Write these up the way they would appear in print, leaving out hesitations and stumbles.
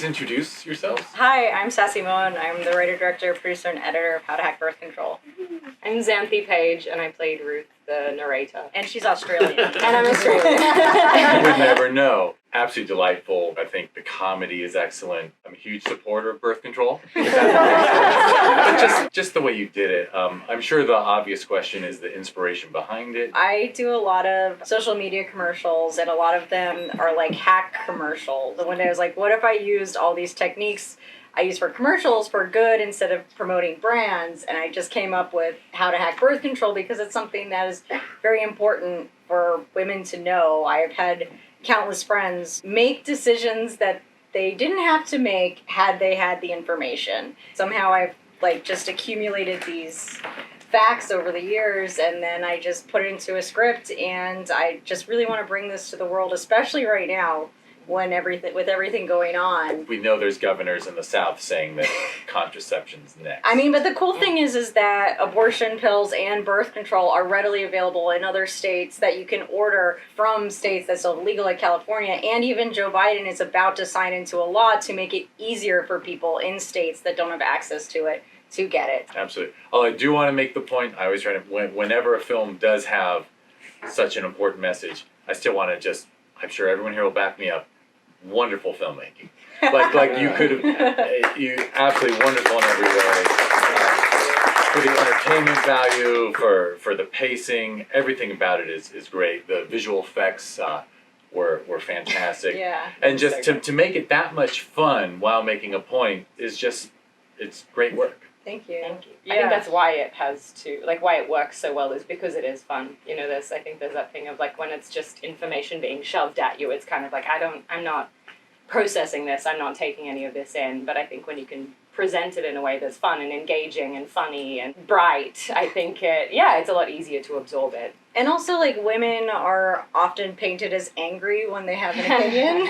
introduce yourselves? Hi, I'm Sassy Mohen. I'm the writer, director, producer, and editor of How to Hack Birth Control. I'm Xanthe Paige, and I played Ruth, the narrator. And she's Australian. And I'm Australian. You would never know. Absolutely delightful. I think the comedy is excellent. I'm a huge supporter of birth control. But just the way you did it. I'm sure the obvious question is the inspiration behind it. I do a lot of social media commercials, and a lot of them are like hack commercials. The one day I was like, what if I used all these techniques I use for commercials for good instead of promoting brands? And I just came up with How to Hack Birth Control because it's something that is very important for women to know. I've had countless friends make decisions that they didn't have to make had they had the information. Somehow I've just accumulated these facts over the years, and then I just put it into a script, and I just really want to bring this to the world, especially right now when with everything going on. We know there's governors in the South saying that contraception's next. I mean, but the cool thing is that abortion pills and birth control are readily available in other states that you can order from states that's illegal, like California. And even Joe Biden is about to sign into a law to make it easier for people in states that don't have access to it to get it. Absolutely. Although I do want to make the point, I always try to, whenever a film does have such an important message, I still want to just, I'm sure everyone here will back me up, wonderful filmmaking. Like you could have, you absolutely wonderful in every way. For the entertainment value, for the pacing, everything about it is great. The visual effects were fantastic. Yeah. And just to make it that much fun while making a point is just, it's great work. Thank you. Thank you. Yeah. I think that's why why it works so well is because it is fun. You know, I think there's that thing of when it's just information being shoved at you, it's kind of I'm not processing this, I'm not taking any of this in. But I think when you can present it in a way that's fun and engaging and funny and bright, I think it's a lot easier to absorb it. And also, women are often painted as angry when they have an opinion.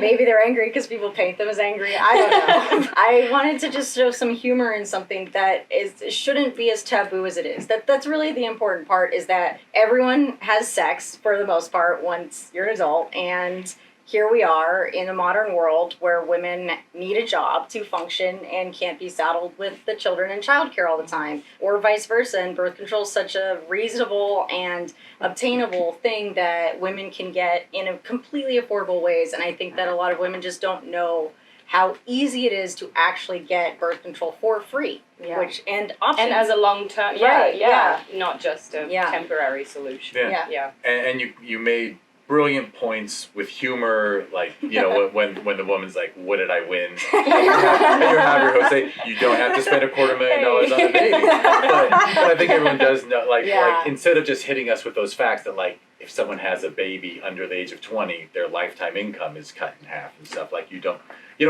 Maybe they're angry because people paint them as angry. I don't know. I wanted to just show some humor in something that shouldn't be as taboo as it is. That's really the important part, is that everyone has sex, for the most part, once you're an adult, and here we are in a modern world where women need a job to function and can't be saddled with the children and childcare all the time, or vice versa. And birth control is such a reasonable and obtainable thing that women can get in a completely affordable ways. And I think that a lot of women just don't know how easy it is to actually get birth control for free. Yeah. And options. And as a long-term, not just a temporary solution. Yeah. And you made brilliant points with humor, when the woman's like, what did I win? And you have your host say, you don't have to spend $250,000 on a baby. But I think everyone does know, instead of just hitting us with those facts that if someone has a baby under the age of 20, their lifetime income is cut in half and stuff. You don't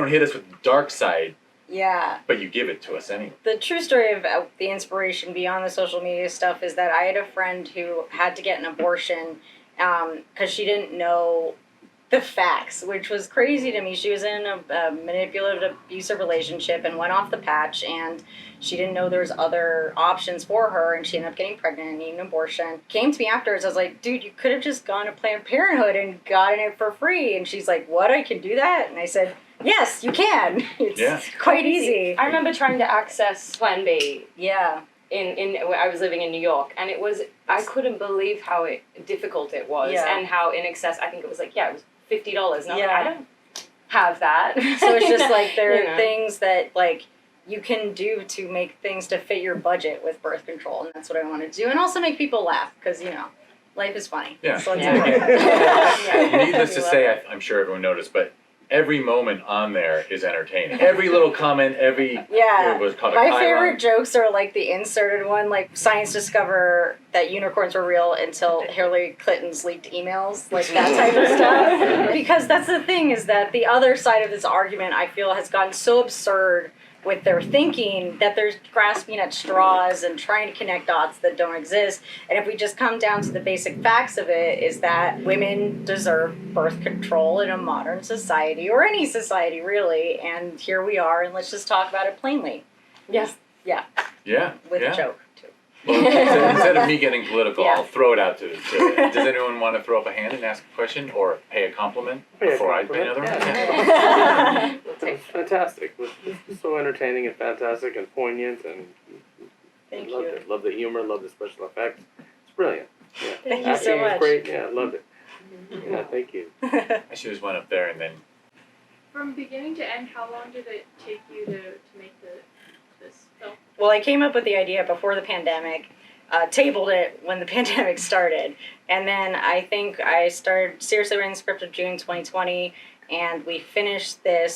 hit us with the dark side. Yeah. But you give it to us anyway. The true story of the inspiration beyond the social media stuff is that I had a friend who had to get an abortion because she didn't know the facts, which was crazy to me. She was in a manipulative, abusive relationship and went off the patch, and she didn't know there was other options for her, and she ended up getting pregnant and needing an abortion. Came to me afterwards, I was like, dude, you could have just gone to Planned Parenthood and gotten it for free. And she's like, what, I can do that? And I said, yes, you can. It's quite easy. I remember trying to access Plan B. Yeah. I was living in New York, and I couldn't believe how difficult it was, and how in excess, I think it was it was $50. And I don't have that. So it's just there are things that you can do to make things to fit your budget with birth control, and that's what I want to do, and also make people laugh, because life is funny. Yeah. So Needless to say, I'm sure everyone noticed, but every moment on there is entertaining. Every little comment, my favorite jokes are the inserted one, science discover that unicorns were real until Hillary Clinton's leaked emails, that type of stuff. Because that's the thing, is that the other side of this argument, I feel, has gotten so absurd with their thinking that they're grasping at straws and trying to connect dots that don't exist. And if we just come down to the basic facts of it, is that women deserve birth control in a modern society, or any society really, and here we are, and let's just talk about it plainly. Yes. Yeah. Yeah. With a joke, too. Well, instead of me getting political, Yeah. I'll throw it out to does anyone want to throw up a hand and ask a question or pay a compliment before I pay another one? Yeah. That's fantastic. This was so entertaining and fantastic and poignant, and Thank loved you. it. Loved the humor, loved the special effects. It's brilliant. Yeah. Thank you Acting so was much. great. Yeah, I loved it. Yeah, thank you. I should have went up there and then From beginning to end, how long did it take you to make this film? Well, I came up with the idea before the pandemic, tabled it when the pandemic started, and then I think I started seriously writing the script of June 2020, and we finished the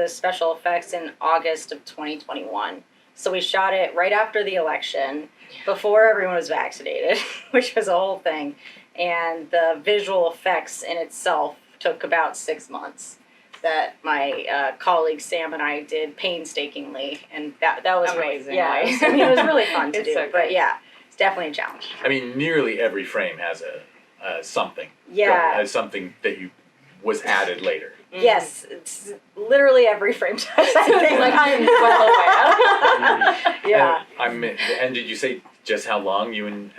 special effects in August of 2021. So we shot it right after the election, before everyone was vaccinated, which was a whole thing, and the visual effects in itself took about 6 months. That my colleague Sam and I did painstakingly, and that was Amazing. really, yeah. I mean, it was really fun to It's do, so but great. yeah, it's definitely a challenge. I mean, nearly every frame has a something. Yeah. Has something that was added later. Yes, it's literally every frame does. I think. Like, I'm well aware. Yeah. And did you say just how long you and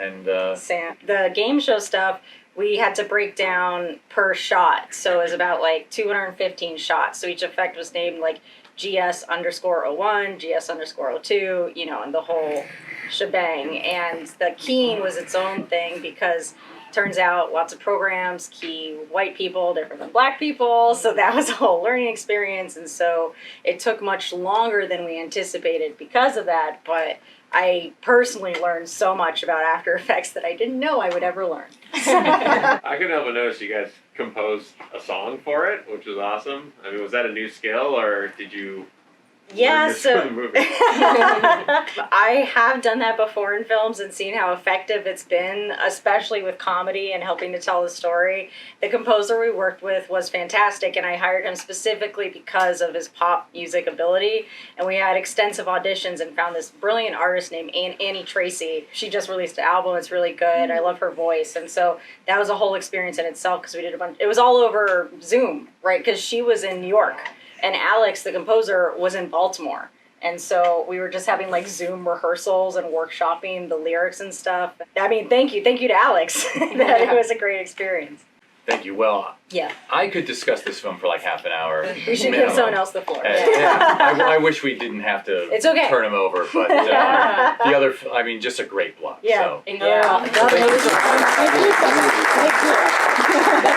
Sam, the game show stuff, we had to break down per shot, so it was about like 215 shots. So each effect was named like GS_01, GS_02, and the whole shebang. And the keying was its own thing because turns out lots of programs key white people different than black people, so that was a whole learning experience, and so it took much longer than we anticipated because of that, but I personally learned so much about After Effects that I didn't know I would ever learn. I couldn't help but notice you guys composed a song for it, which was awesome. I mean, was that a new skill, or did you Yeah, learn this for the so movie? I have done that before in films and seen how effective it's been, especially with comedy and helping to tell the story. The composer we worked with was fantastic, and I hired him specifically because of his pop music ability. And we had extensive auditions and found this brilliant artist named Annie Tracy. She just released an album. It's really good. I love her voice. And so that was a whole experience in itself because we did it was all over Zoom, right? Because she was in New York. And Alex, the composer, was in Baltimore. And so we were just having like Zoom rehearsals and workshopping the lyrics and stuff. I mean, thank you to Alex. That it was a great experience. thank you. Well, Yeah. I could discuss this film for like half an hour. We should give minimum. someone else the floor. I wish we didn't have to It's okay. turn him over, but Yeah. the other, I mean, just a great block. Yeah. So. Yeah. That was- Thank you. Thank you.